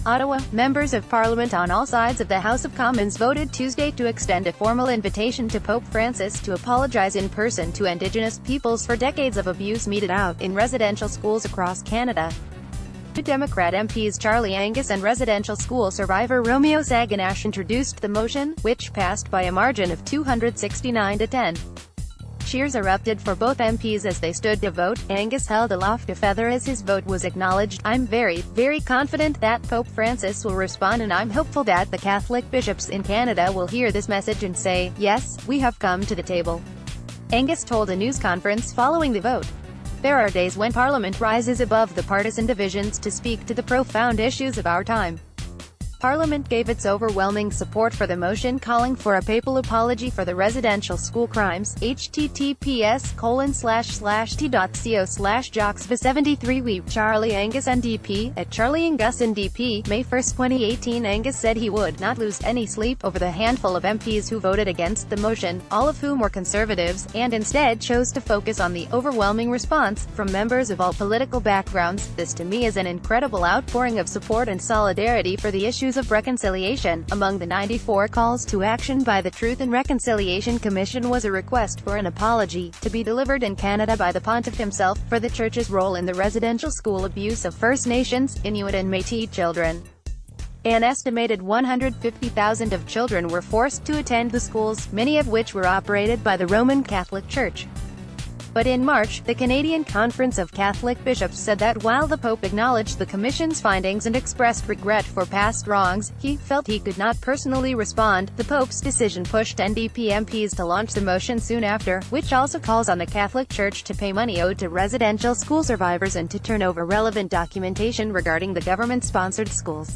Ottawa, members of Parliament on all sides of the House of Commons voted Tuesday to extend a formal invitation to Pope Francis to apologize in person to Indigenous peoples for decades of abuse meted out in residential schools across Canada. Democrat MPs Charlie Angus and residential school survivor Romeo Saganash introduced the motion, which passed by a margin of 269 to 10. Cheers erupted for both MPs as they stood to vote. Angus held aloft a feather as his vote was acknowledged. "I'm very, very confident that Pope Francis will respond, and I'm hopeful that the Catholic bishops in Canada will hear this message and say, yes, we have come to the table," Angus told a news conference following the vote. "There are days when Parliament rises above the partisan divisions to speak to the profound issues of our time." Parliament gave its overwhelming support for the motion calling for a papal apology for the residential school crimes. https://t.co/joxva73we Charlie Angus NDP, at Charlie Angus NDP, May 1, 2018. Angus said he would not lose any sleep over the handful of MPs who voted against the motion, all of whom were Conservatives, and instead chose to focus on the overwhelming response from members of all political backgrounds. "This to me is an incredible outpouring of support and solidarity for the issues of reconciliation." Among the 94 calls to action by the Truth and Reconciliation Commission was a request for an apology, to be delivered in Canada by the Pontiff himself, for the Church's role in the residential school abuse of First Nations, Inuit and Métis children. An estimated 150,000 of children were forced to attend the schools, many of which were operated by the Roman Catholic Church. But in March, the Canadian Conference of Catholic Bishops said that while the Pope acknowledged the Commission's findings and expressed regret for past wrongs, he felt he could not personally respond. The Pope's decision pushed NDP MPs to launch the motion soon after, which also calls on the Catholic Church to pay money owed to residential school survivors and to turn over relevant documentation regarding the government-sponsored schools.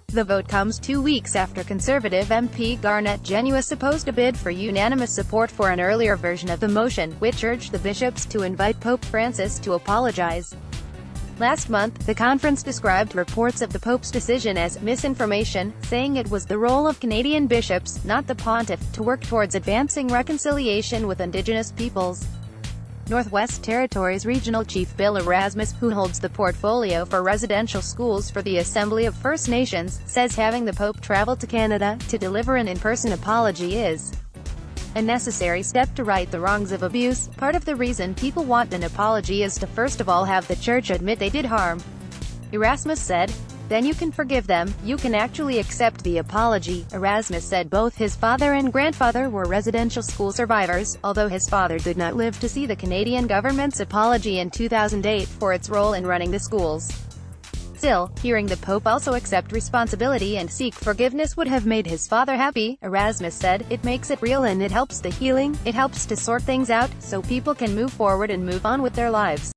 The vote comes 2 weeks after Conservative MP Garnet Genuis opposed a bid for unanimous support for an earlier version of the motion, which urged the bishops to invite Pope Francis to apologize. Last month, the conference described reports of the Pope's decision as misinformation, saying it was the role of Canadian bishops, not the Pontiff, to work towards advancing reconciliation with Indigenous peoples. Northwest Territories Regional Chief Bill Erasmus, who holds the portfolio for residential schools for the Assembly of First Nations, says having the Pope travel to Canada to deliver an in-person apology is a necessary step to right the wrongs of abuse. "Part of the reason people want an apology is to first of all have the Church admit they did harm," Erasmus said. "Then you can forgive them, you can actually accept the apology." Erasmus said both his father and grandfather were residential school survivors, although his father did not live to see the Canadian government's apology in 2008 for its role in running the schools. Still, hearing the Pope also accept responsibility and seek forgiveness would have made his father happy, Erasmus said. "It makes it real and it helps the healing, it helps to sort things out, so people can move forward and move on with their lives."